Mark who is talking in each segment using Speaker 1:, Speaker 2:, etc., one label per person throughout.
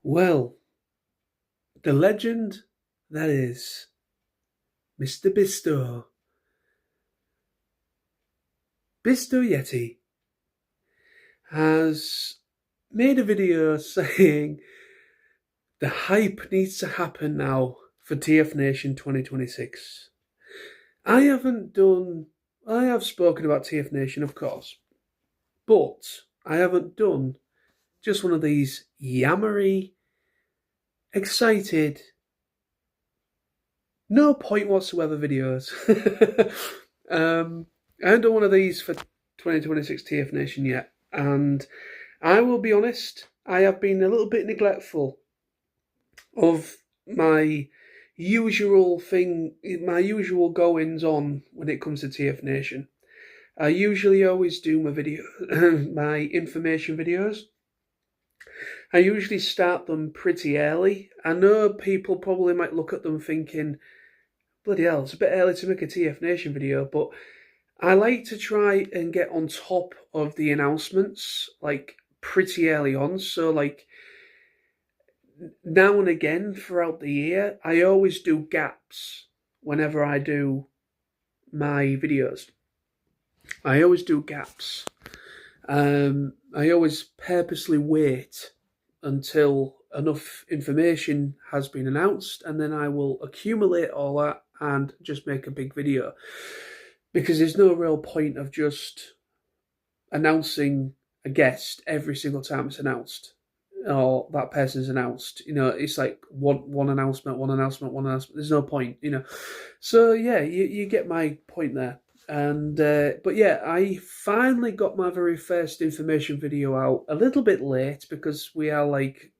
Speaker 1: Well, the legend that is Mr. Bisto Yeti, has made a video saying the hype needs to happen now for TFNation 2026. I have spoken about TFNation, of course, but I haven't done just one of these yammery, excited, no point whatsoever videos. I haven't done one of these for 2026 TFNation yet, and I will be honest, I have been a little bit neglectful of my my usual goings on when it comes to TFNation. I usually always do my information videos. I usually start them pretty early. I know people probably might look at them thinking, bloody hell, it's a bit early to make a TFNation video, but I like to try and get on top of the announcements, like, pretty early on. So, like, now and again throughout the year, I always do gaps whenever I do my videos. I always do gaps. I always purposely wait until enough information has been announced, and then I will accumulate all that and just make a big video. Because there's no real point of just announcing a guest every single time it's announced, or that person's announced. It's like one announcement, one announcement, one announcement. There's no point, So yeah, you get my point there. And but yeah, I finally got my very first information video out a little bit late because we are like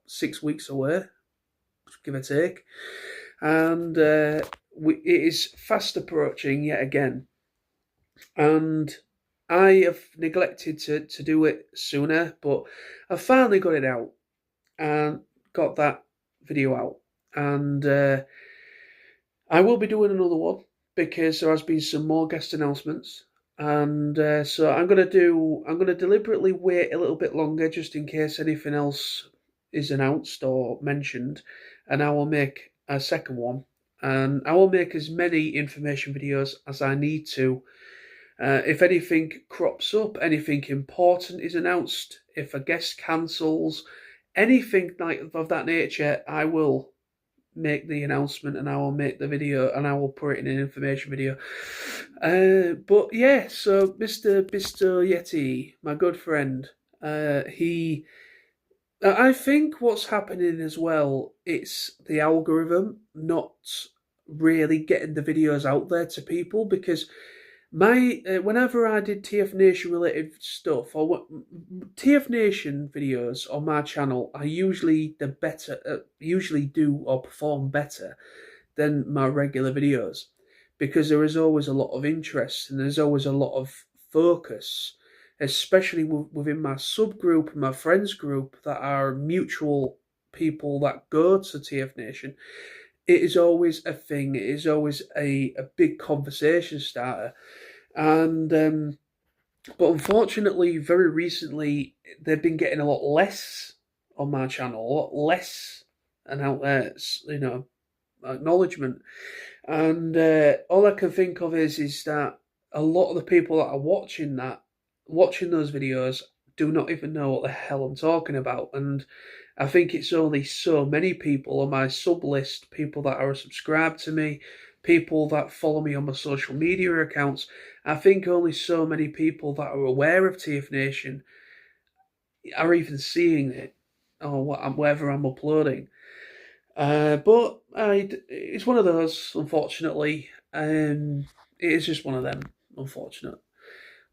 Speaker 1: 6 weeks away, give or take, and it is fast approaching yet again, and I have neglected to do it sooner, but I finally got it out and got that video out, and I will be doing another one because there has been some more guest announcements, and so I'm going to deliberately wait a little bit longer just in case anything else is announced or mentioned, and I will make a second one, and I will make as many information videos as I need to. If anything crops up, anything important is announced, if a guest cancels, anything like of that nature, I will make the announcement and I will make the video and I will put it in an information video. But yeah, so Mr. Bisto Yeti, my good friend, I think what's happening as well, it's the algorithm not really getting the videos out there to people, because whenever I did TFNation related stuff or TFNation videos on my channel, I usually do or perform better than my regular videos, because there is always a lot of interest and there's always a lot of focus, especially within my subgroup and my friends group that are mutual people that go to TFNation. It is always a thing. It is always a big conversation starter. And but unfortunately, very recently, they've been getting a lot less on my channel, a lot less and out there, acknowledgement. And all I can think of is that a lot of the people that are watching those videos do not even know what the hell I'm talking about. And I think it's only so many people on my sub list, people that are subscribed to me, people that follow me on my social media accounts. I think only so many people that are aware of TFNation are even seeing it or whatever I'm uploading. But it's one of those, unfortunately. It is just one of them, unfortunate.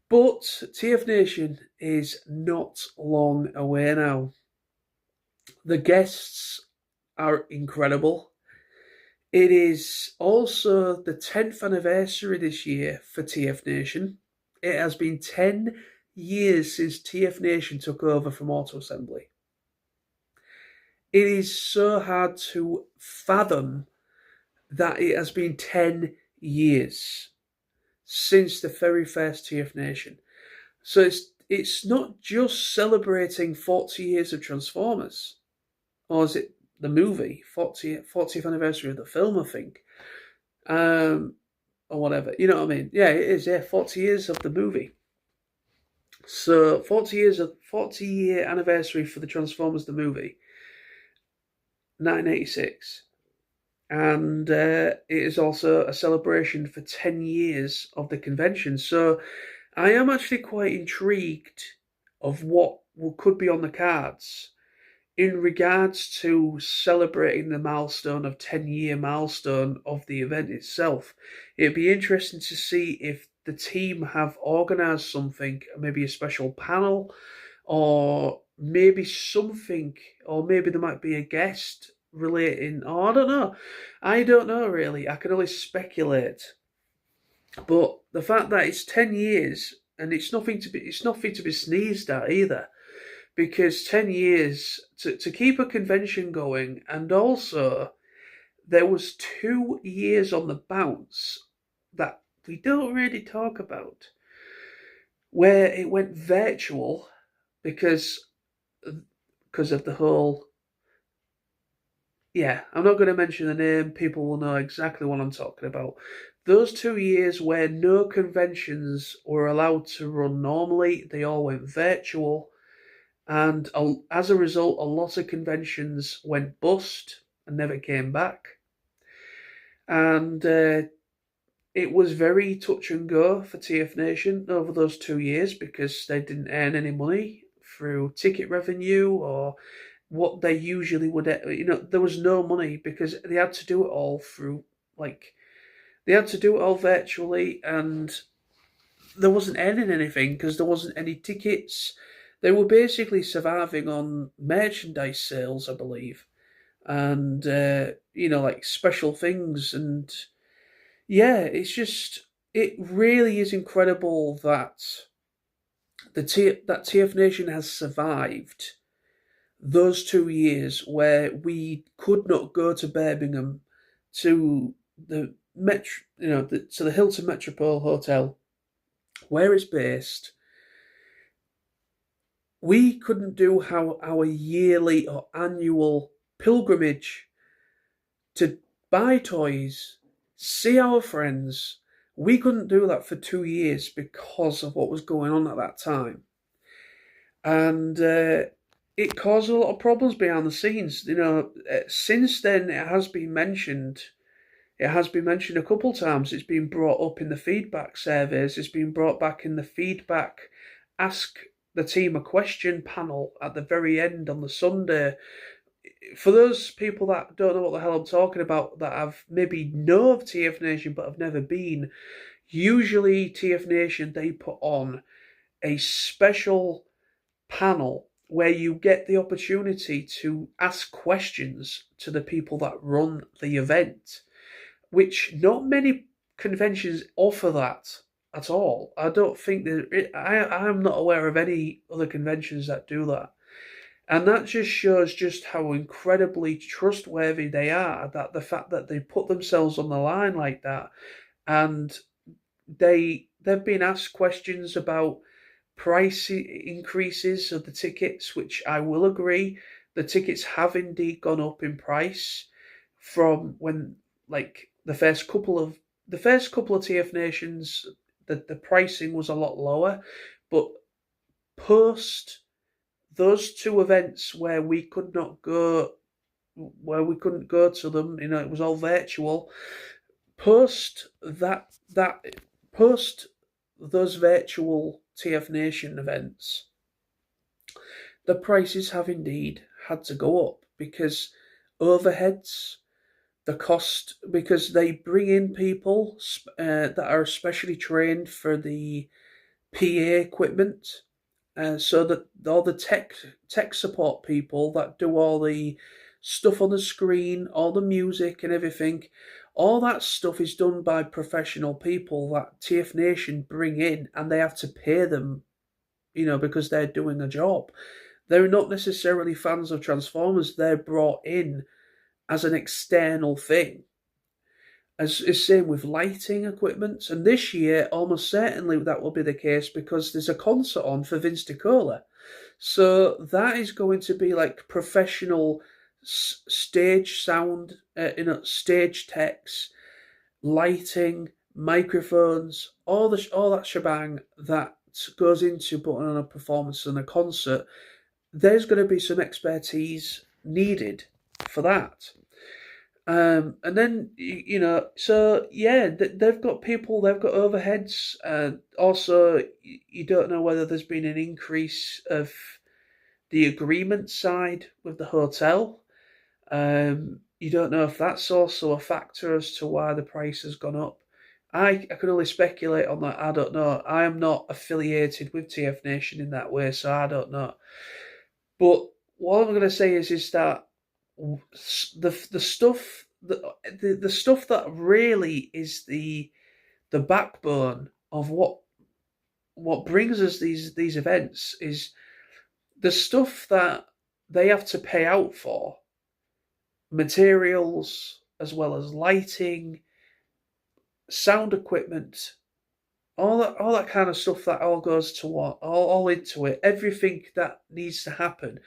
Speaker 1: But TFNation is not long away now. The guests are incredible. It is also the 10th anniversary this year for TFNation. It has been 10 years since TFNation took over from Auto Assembly. It is so hard to fathom that it has been 10 years since the very first TFNation. So it's not just celebrating 40 years of Transformers. or is it the movie 40th anniversary of the film? I think, or whatever. You know what I mean? Yeah, it is. Yeah, 40 years of the movie. So 40-year anniversary for the Transformers the movie, 1986. And it is also a celebration for 10 years of the convention. So I am actually quite intrigued of what could be on the cards in regards to celebrating the milestone of 10-year milestone of the event itself. It'd be interesting to see if the team have organised something, maybe a special panel, or maybe something, or maybe there might be a guest relating. Oh, I don't know. I don't know really. I can only speculate. But the fact that it's 10 years and it's nothing to be sneezed at either, because 10 years to keep a convention going, and also there was 2 years on the bounce that we don't really talk about, where it went virtual because of the whole. Yeah, I'm not going to mention the name. People will know exactly what I'm talking about. Those 2 years where no conventions were allowed to run normally, they all went virtual. And as a result, a lot of conventions went bust and never came back. And it was very touch and go for TFNation over those 2 years because they didn't earn any money through ticket revenue or what they usually would. There was no money because they had to do it all through, like, they had to do it all virtually, and there wasn't earning anything because there wasn't any tickets. They were basically surviving on merchandise sales, I believe, and like special things. And yeah, it really is incredible that that TFNation has survived those 2 years where we could not go to Birmingham to the to the Hilton Metropole Hotel where it's based. We couldn't do our yearly or annual pilgrimage to buy toys, see our friends. We couldn't do that for 2 years because of what was going on at that time. And it caused a lot of problems behind the scenes. Since then, it has been mentioned. It has been mentioned a couple of times. It's been brought up in the feedback surveys. It's been brought back in the feedback. Ask the team a question panel at the very end on the Sunday. For those people that don't know what the hell I'm talking about, that have maybe know of TFNation but have never been, usually TFNation, they put on a special panel where you get the opportunity to ask questions to the people that run the event, which not many conventions offer that at all. I don't think I'm not aware of any other conventions that do that. And that just shows just how incredibly trustworthy they are, that the fact that they put themselves on the line like that, and they've been asked questions about price increases of the tickets, which I will agree, the tickets have indeed gone up in price from when, like, the first couple of TFNations, the pricing was a lot lower, but post those two events where we couldn't go to them, it was all virtual. Post those virtual TFNation events, the prices have indeed had to go up because overheads, the cost, because they bring in people that are especially trained for the PA equipment, so that all the tech support people that do all the stuff on the screen, all the music and everything, all that stuff is done by professional people that TFNation bring in, and they have to pay them, because they're doing a job. They're not necessarily fans of Transformers. They're brought in as an external thing. As is same with lighting equipment, and this year almost certainly that will be the case because there's a concert on for Vince DiCola. So that is going to be like professional stage sound, stage techs, lighting, microphones, all that shebang that goes into putting on a performance and a concert. There's going to be some expertise needed for that. And then so yeah, they've got people, they've got overheads. Also, you don't know whether there's been an increase of the agreement side with the hotel. You don't know if that's also a factor as to why the price has gone up. I can only speculate on that. I don't know. I am not affiliated with TFNation in that way, so I don't know. But what I'm going to say is that the stuff the stuff that really is the backbone of what brings us these events is the stuff that they have to pay out for, materials as well as lighting, sound equipment, all that kind of stuff that all goes to what all into it. Everything that needs to happen.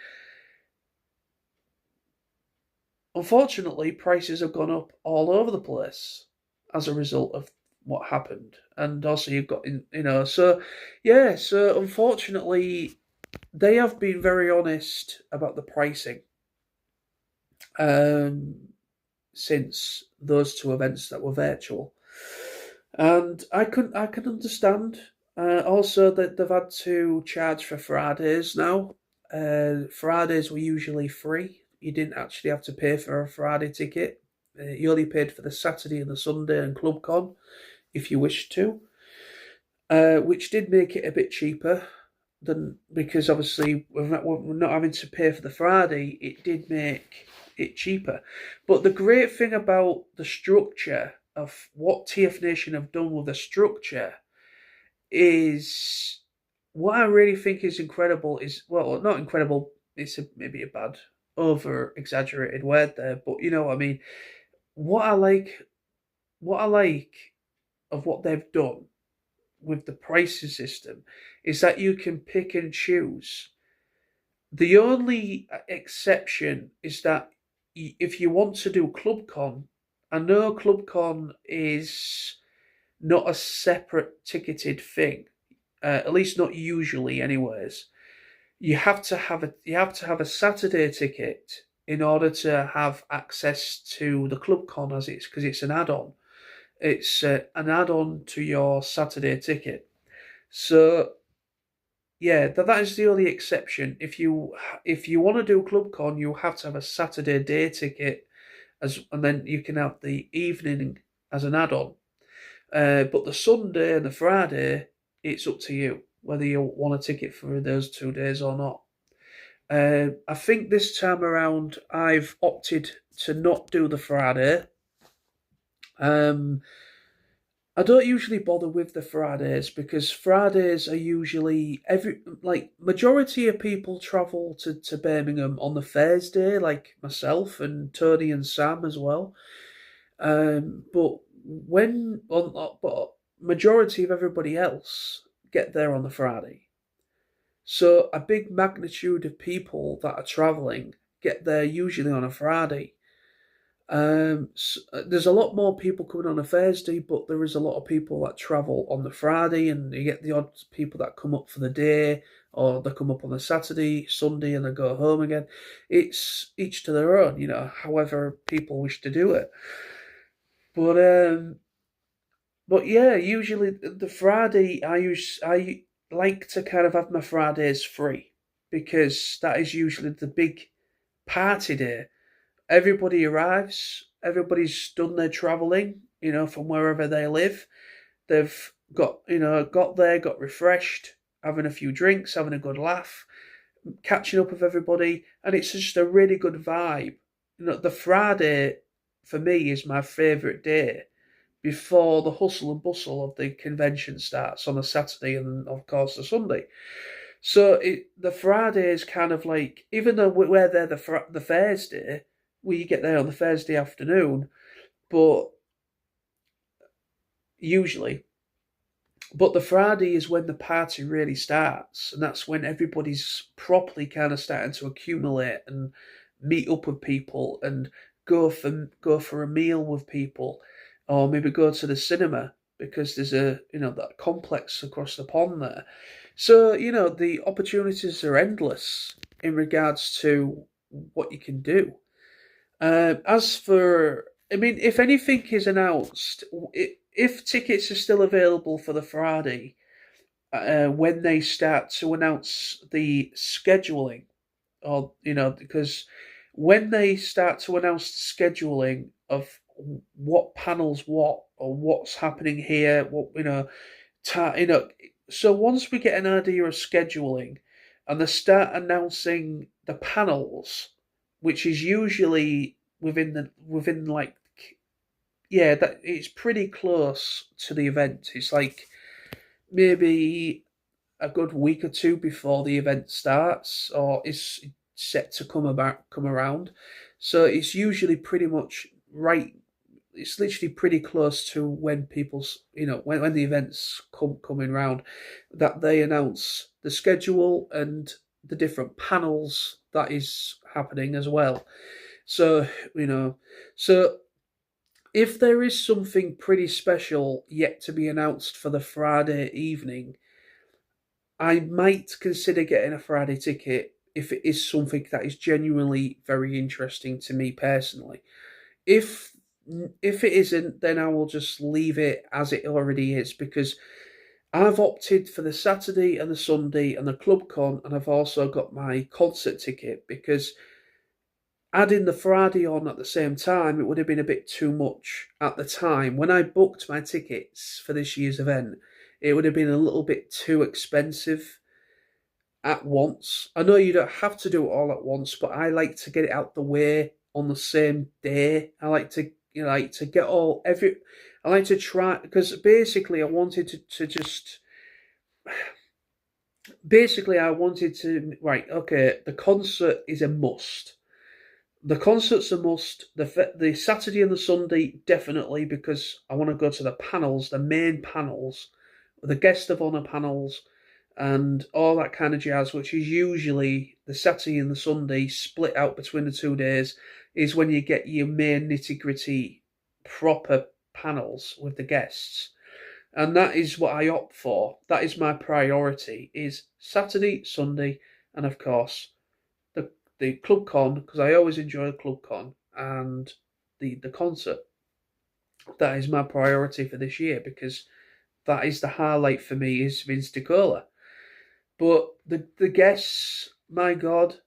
Speaker 1: Unfortunately, prices have gone up all over the place as a result of what happened, and also you've got so yeah. So unfortunately, they have been very honest about the pricing. Since those two events that were virtual, and I can understand. Also, that they've had to charge for Fridays now. Fridays were usually free. You didn't actually have to pay for a Friday ticket. You only paid for the Saturday and the Sunday and ClubCon if you wished to, which did make it a bit cheaper than, because obviously we're not having to pay for the Friday. It did make it cheaper. But the great thing about the structure of what TFNation have done with the structure is, what I really think is incredible is, well, not incredible, maybe a bad, over exaggerated word there, but you know what I mean. What I like, what I like of what they've done with the pricing system is that you can pick and choose. The only exception is that if you want to do ClubCon, I know ClubCon is not a separate ticketed thing, at least not usually, anyways. You have to have a Saturday ticket in order to have access to the ClubCon, as it's because it's an add-on. It's an add-on to your Saturday ticket. So yeah, that is the only exception. If you want to do ClubCon, you have to have a Saturday day ticket, and then you can have the evening as an add-on. But the Sunday and the Friday, it's up to you whether you want a ticket for those 2 days or not. I think this time around I've opted to not do the Friday. I don't usually bother with the Fridays because Fridays are usually majority of people travel to Birmingham on the Thursday, like myself and Tony and Sam as well. But majority of everybody else get there on the Friday. So a big magnitude of people that are travelling get there usually on a Friday. There's a lot more people coming on a Thursday, but there is a lot of people that travel on the Friday, and you get the odd people that come up for the day, or they come up on the Saturday, Sunday, and they go home again. It's each to their own, however people wish to do it. But yeah, usually the Friday I like to kind of have my Fridays free because that is usually the big party day. Everybody arrives, everybody's done their travelling, from wherever they live. They've got there, got refreshed, having a few drinks, having a good laugh, catching up with everybody, and it's just a really good vibe. The Friday for me is my favourite day before the hustle and bustle of the convention starts on a Saturday and of course the Sunday. So the Friday is kind of like, even though we're there the Thursday, we get there on the Thursday afternoon, but usually. But the Friday is when the party really starts, and that's when everybody's properly kind of starting to accumulate and meet up with people and go for a meal with people, or maybe go to the cinema because there's that complex across the pond there. So the opportunities are endless in regards to what you can do. As for, I mean, if anything is announced, if tickets are still available for the Friday, when they start to announce the scheduling, or because when they start to announce the scheduling of what panels what or what's happening here, what so once we get an idea of scheduling and they start announcing the panels, which is usually within like, yeah, that it's pretty close to the event. It's like maybe a good week or two before the event starts or is set to come around. So it's usually pretty much right. It's literally pretty close to when people's when the events coming round, that they announce the schedule and the different panels that is happening as well. So you know, so if there is something pretty special yet to be announced for the Friday evening, I might consider getting a Friday ticket if it is something that is genuinely very interesting to me personally. If if it isn't, then I will just leave it as it already is because I've opted for the Saturday and the Sunday and the club con, and I've also got my concert ticket because adding the Friday on at the same time, it would have been a bit too much at the time. When I booked my tickets for this year's event, it would have been a little bit too expensive at once. I know you don't have to do it all at once, but I like to get it out the way on the same day. I like to like to get all every. I like to try because basically I wanted to just basically I wanted to right. Okay, the concert is a must. The concert's a must. The Saturday and the Sunday definitely because I want to go to the panels, the main panels, the guest of honor panels, and all that kind of jazz, which is usually the Saturday and the Sunday split out between the 2 days, is when you get your main nitty gritty proper panels with the guests. And that is what I opt for. That is my priority, is Saturday, Sunday, and of course the club con, because I always enjoy the club con, and the concert. That is my priority for this year because that is the highlight for me is Vince DiCola. But the guests, my God,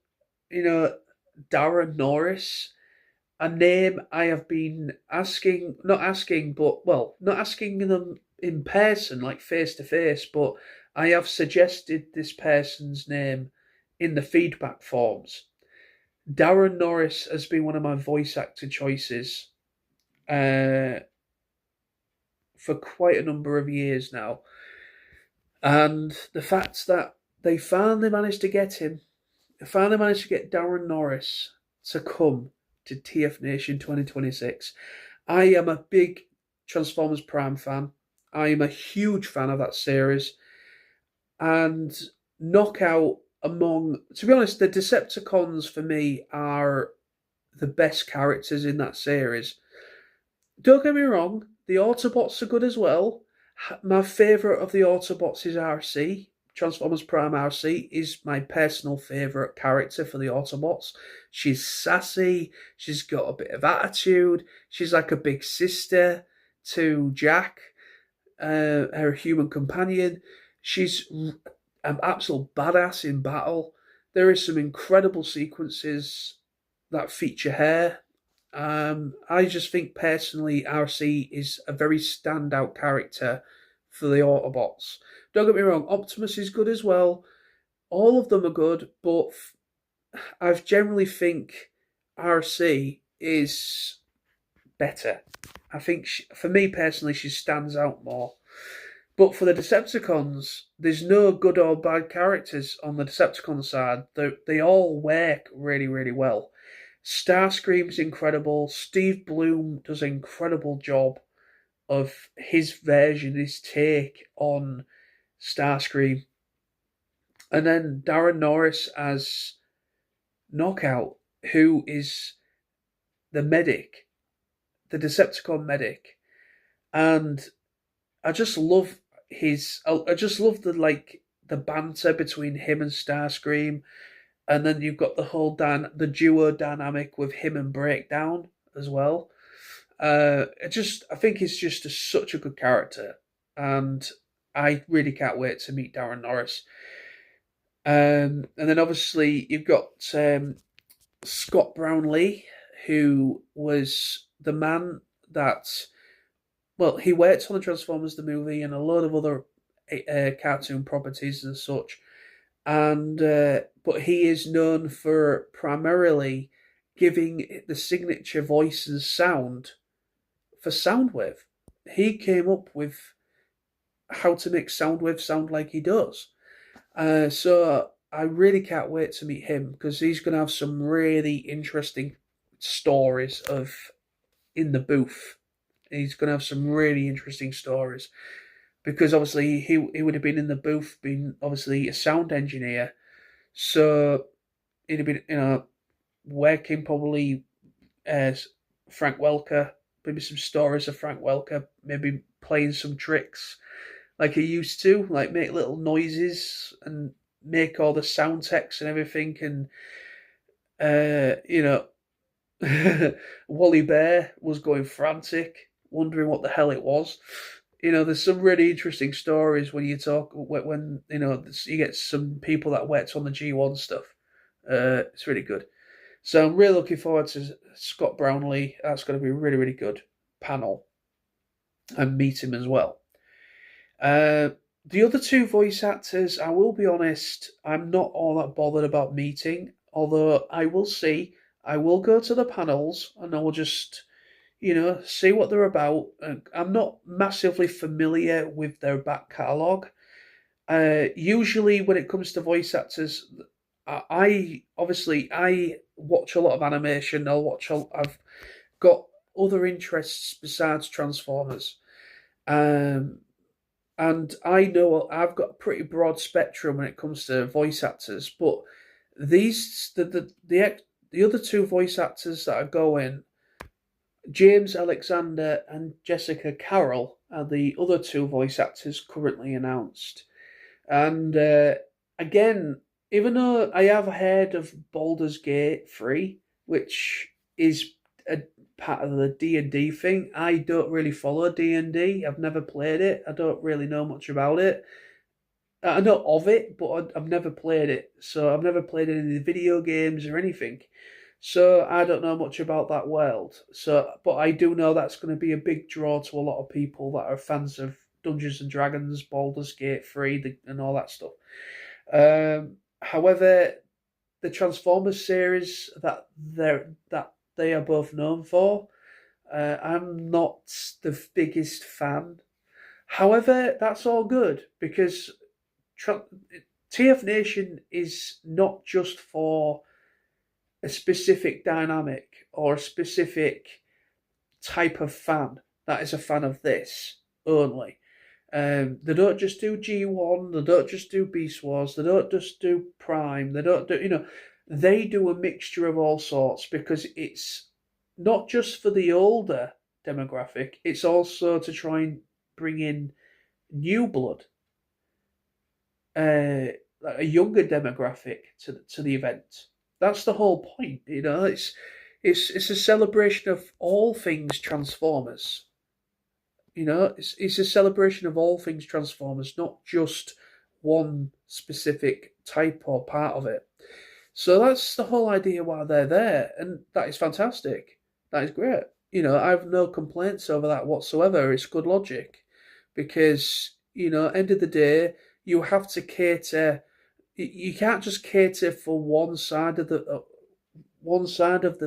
Speaker 1: Darren Norris, a name I have been asking, not asking, but well, not asking them in person, like face to face, but I have suggested this person's name in the feedback forms. Darren Norris has been one of my voice actor choices uh, for quite a number of years now. And the fact that they finally managed to get him, they finally managed to get Darren Norris to come to TFNation 2026. I am a big Transformers Prime fan. I am a huge fan of that series. And Knockout to be honest, the Decepticons for me are the best characters in that series. Don't get me wrong, the Autobots are good as well. My favourite of the Autobots is RC. Transformers Prime RC is my personal favourite character for the Autobots. She's sassy, she's got a bit of attitude, she's like a big sister to Jack, her human companion. She's an absolute badass in battle. There is some incredible sequences that feature her. I just think personally, RC is a very standout character for the Autobots. Don't get me wrong, Optimus is good as well. All of them are good, but I generally think RC is better. I think for me personally, she stands out more. But for the Decepticons, there's no good or bad characters on the Decepticon side. They all work really, really well. Starscream's incredible. Steve Bloom does an incredible job of his version, his take on Starscream. And then Darren Norris as Knockout. who is the medic, the Decepticon medic, and I just love I just love the banter between him and Starscream, and then you've got the duo dynamic with him and Breakdown as well. I think he's just such a good character, and I really can't wait to meet Darren Norris. And then obviously you've got Scott Brownlee, who was the man that, well, he worked on the Transformers the movie and a lot of other cartoon properties and such, and but he is known for primarily giving the signature voice and sound for Soundwave. He came up with how to make Soundwave sound like he does. So I really can't wait to meet him because he's going to have some really interesting stories of in the booth. He's going to have some really interesting stories because obviously he would have been in the booth, being obviously a sound engineer. So he'd have been working probably as Frank Welker, maybe some stories of Frank Welker, maybe playing some tricks like he used to, like make little noises and make all the sound text and everything. And, Wally Bear was going frantic, wondering what the hell it was. There's some really interesting stories when you talk, when you get some people that worked on the G1 stuff. It's really good. So I'm really looking forward to Scott Brownlee. That's going to be a really, really good panel and meet him as well. The other two voice actors, I will be honest, I'm not all that bothered about meeting, although I will go to the panels and I will just, see what they're about. I'm not massively familiar with their back catalogue. Usually when it comes to voice actors, I watch a lot of animation. I've got other interests besides Transformers. And I know I've got a pretty broad spectrum when it comes to voice actors, but the other two voice actors that are going, James Alexander and Jessica Carroll, are the other two voice actors currently announced. And again, even though I have heard of Baldur's Gate 3, which is a part of the D&D thing, I don't really follow D&D. I've never played it. I don't really know much about it. I know of it, but I've never played it. So I've never played any of the video games or anything. So I don't know much about that world. But I do know that's going to be a big draw to a lot of people that are fans of Dungeons and Dragons, Baldur's Gate 3, and all that stuff. However, the Transformers series that they are both known for, I'm not the biggest fan. However, that's all good because TFNation is not just for a specific dynamic or a specific type of fan that is a fan of this only. They don't just do G1, they don't just do Beast Wars, they don't just do Prime, they don't do, they do a mixture of all sorts because it's not just for the older demographic, it's also to try and bring in new blood, a younger demographic to the event. That's the whole point, It's a celebration of all things Transformers. It's a celebration of all things Transformers, not just one specific type or part of it. So that's the whole idea why they're there, and that is fantastic. That is great. I have no complaints over that whatsoever. It's good logic, because end of the day, you have to cater. You can't just cater for one side of the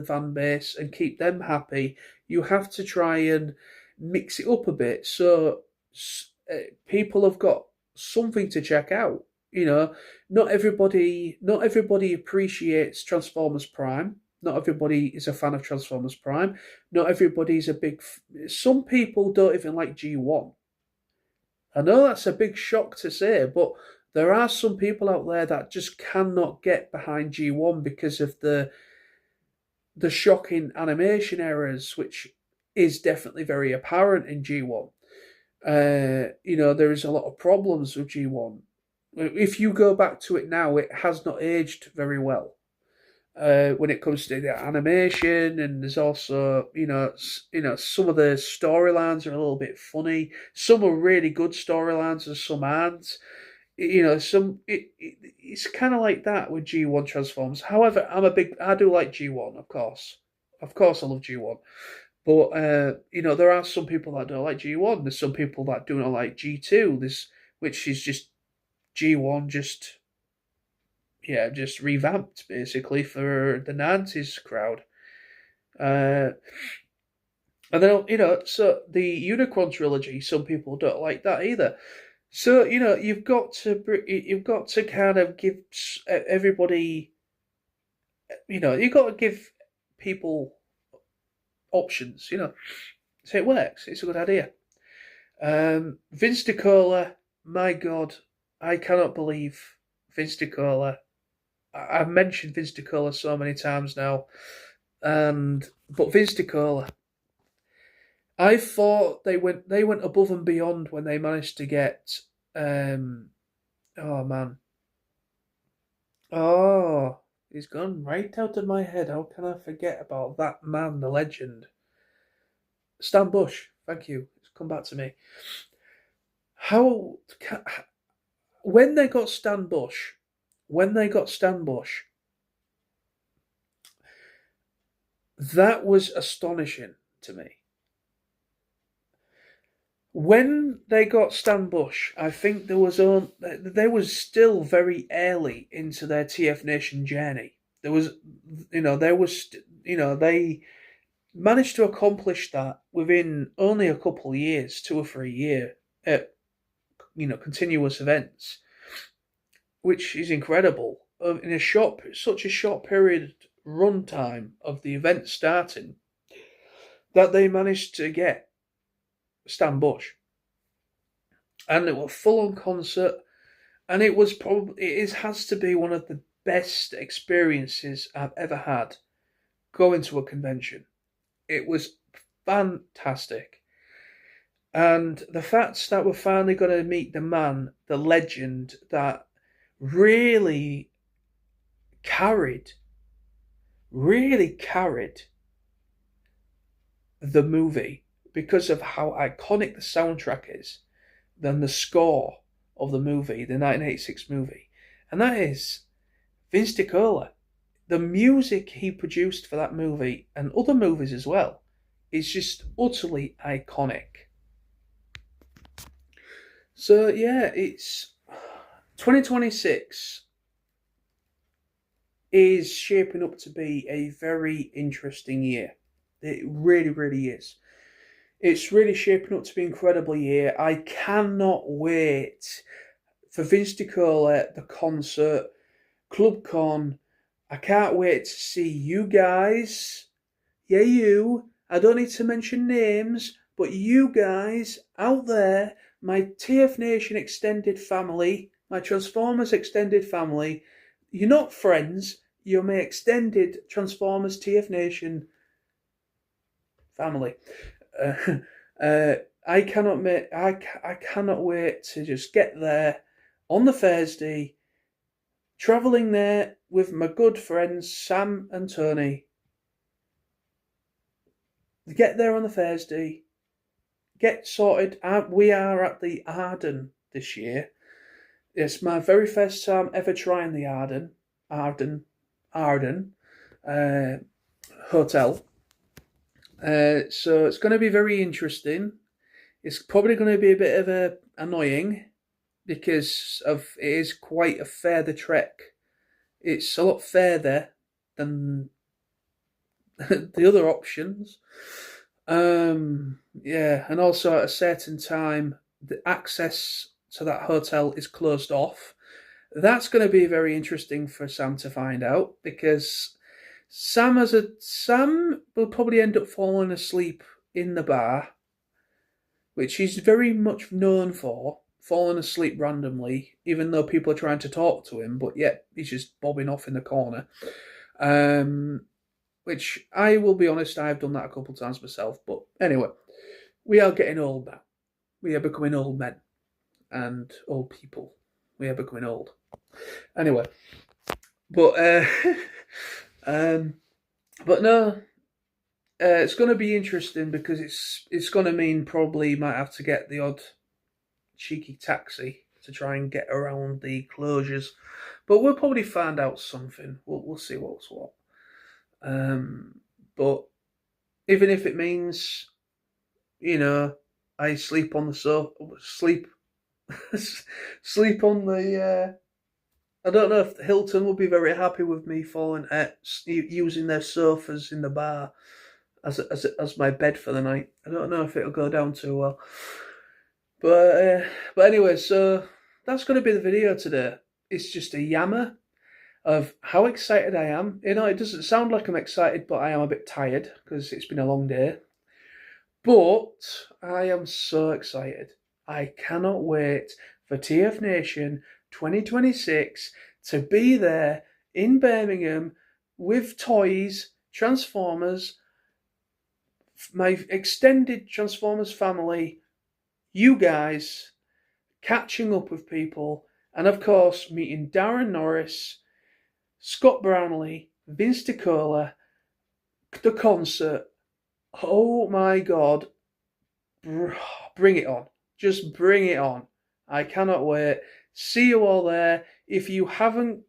Speaker 1: fan base and keep them happy. You have to try and mix it up a bit so people have got something to check out. Not everybody appreciates Transformers Prime. Not everybody is a fan of Transformers Prime. Not everybody's some people don't even like G1. I know that's a big shock to say, but there are some people out there that just cannot get behind G1 because of the the shocking animation errors, which is definitely very apparent in G1. There is a lot of problems with G1. If you go back to it now, it has not aged very well. When it comes to the animation, and there's also some of the storylines are a little bit funny. Some are really good storylines, and some aren't. It's kind of like that with G1 Transformers. However, I do like G1, of course, I love G1. But there are some people that don't like G1. There's some people that do not like G2. Which is just G1, just revamped basically for the 90s crowd. And then so the Unicron trilogy, some people don't like that either. So you've got to kind of give everybody, you've got to give people options. So it works. It's a good idea. Vince DiCola, my God, I cannot believe Vince DiCola. I've mentioned Vince DiCola so many times now, but Vince DiCola, I thought they went above and beyond when they managed to get, oh man, oh, he's gone right out of my head. How can I forget about that man, the legend, Stan Bush? Thank you. It's come back to me. When they got Stan Bush, that was astonishing to me. When they got Stan Bush, I think they was still very early into their TFNation journey. They managed to accomplish that within only a couple of years, 2 or 3 years, continuous events, which is incredible. In such a short period run time of the event starting, that they managed to get Stan Bush, and it was full on concert, and it has to be one of the best experiences I've ever had going to a convention. It was fantastic, and the fact that we're finally going to meet the man, the legend that really carried the movie, because of how iconic the soundtrack is, than the score of the movie, the 1986 movie. And that is Vince DiCola. The music he produced for that movie, and other movies as well, is just utterly iconic. So yeah, it's 2026 is shaping up to be a very interesting year. It really, really is. It's really shaping up to be an incredible year. I cannot wait for Vince DiCola, the concert, ClubCon. I can't wait to see you guys. Yeah, you. I don't need to mention names, but you guys out there, my TFNation extended family, my Transformers extended family, you're not friends, you're my extended Transformers TFNation family. I cannot wait to just get there on the Thursday, travelling there with my good friends Sam and Tony. Get there on the Thursday, get sorted. We are at the Arden this year. It's my very first time ever trying the Arden hotel. So it's going to be very interesting. It's probably going to be a bit of annoying because it is quite a further trek. It's a lot further than the other options. And also at a certain time, the access to that hotel is closed off. That's going to be very interesting for Sam to find out, because Sam will probably end up falling asleep in the bar, which he's very much known for, falling asleep randomly, even though people are trying to talk to him, but yet he's just bobbing off in the corner. which I will be honest, I've done that a couple of times myself. But anyway, we are getting old now. We are becoming old men and old people. We are becoming old. Anyway, but but no, it's going to be interesting because it's going to mean probably might have to get the odd cheeky taxi to try and get around the closures, but we'll probably find out something. We'll see what's what. But even if it means, I sleep on the sofa, sleep on the. I don't know if Hilton will be very happy with me using their sofas in the bar as my bed for the night. I don't know if it'll go down too well. But anyway, so that's going to be the video today. It's just a yammer of how excited I am. It doesn't sound like I'm excited, but I am a bit tired because it's been a long day. But I am so excited. I cannot wait for TFNation 2026 to be there in Birmingham with toys, Transformers, my extended Transformers family, you guys, catching up with people, and of course meeting Darren Norris, Scott Brownlee, Vince DiCola, the concert. Oh my God. Bring it on. Just bring it on. I cannot wait. See you all there. If you haven't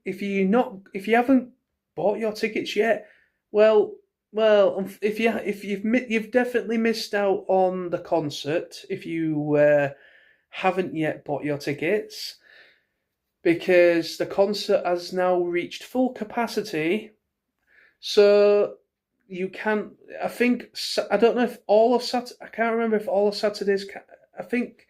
Speaker 1: bought your tickets yet, well, you've definitely missed out on the concert if you haven't yet bought your tickets, because the concert has now reached full capacity. So you can. I don't know if all of Saturday. I can't remember if all of Saturdays. I think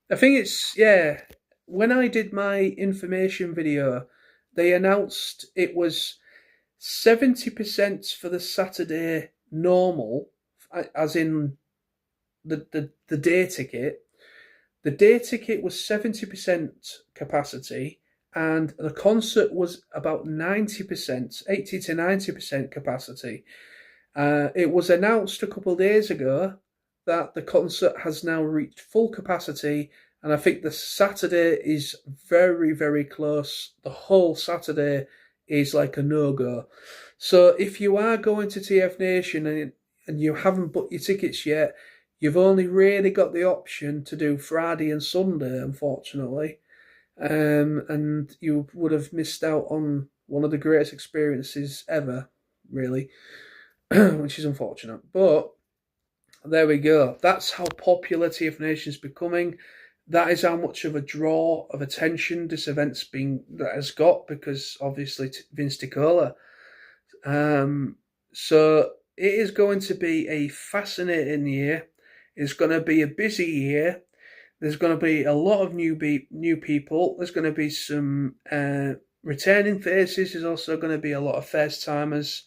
Speaker 1: it's, yeah. When I did my information video, they announced it was 70% for the Saturday normal, as in the day ticket. The day ticket was 70% capacity, and the concert was about 90%, 80 to 90% capacity. It was announced a couple of days ago that the concert has now reached full capacity, and I think the Saturday is very, very close. The whole Saturday is like a no-go. So if you are going to TFNation and you haven't booked your tickets yet, you've only really got the option to do Friday and Sunday, unfortunately. And you would have missed out on one of the greatest experiences ever, really, which is unfortunate. But there we go. That's how popular TFNation is becoming. That is how much of a draw of attention this event's that has got, because obviously Vince DiCola. So it is going to be a fascinating year. It's going to be a busy year. There's going to be a lot of new people. There's going to be some returning faces. There's also going to be a lot of first timers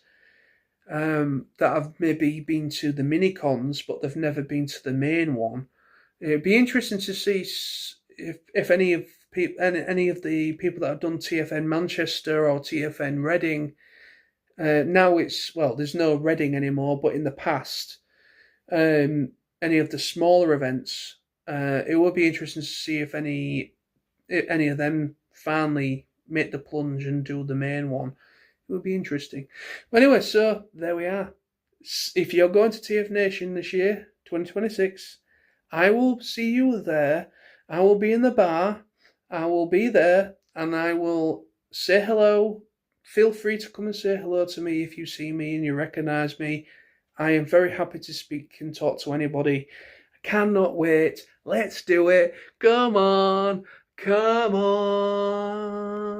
Speaker 1: that have maybe been to the mini cons, but they've never been to the main one. It'd be interesting to see if any of the people that have done TFN Manchester or TFN Reading. Now there's no Reading anymore, but in the past, any of the smaller events, it would be interesting to see if any of them finally make the plunge and do the main one. It would be interesting. But anyway, so there we are. If you're going to TFNation this year, 2026, I will see you there. I will be in the bar. I will be there, and I will say hello. Feel free to come and say hello to me if you see me and you recognise me. I am very happy to speak and talk to anybody. I cannot wait. Let's do it. Come on. Come on.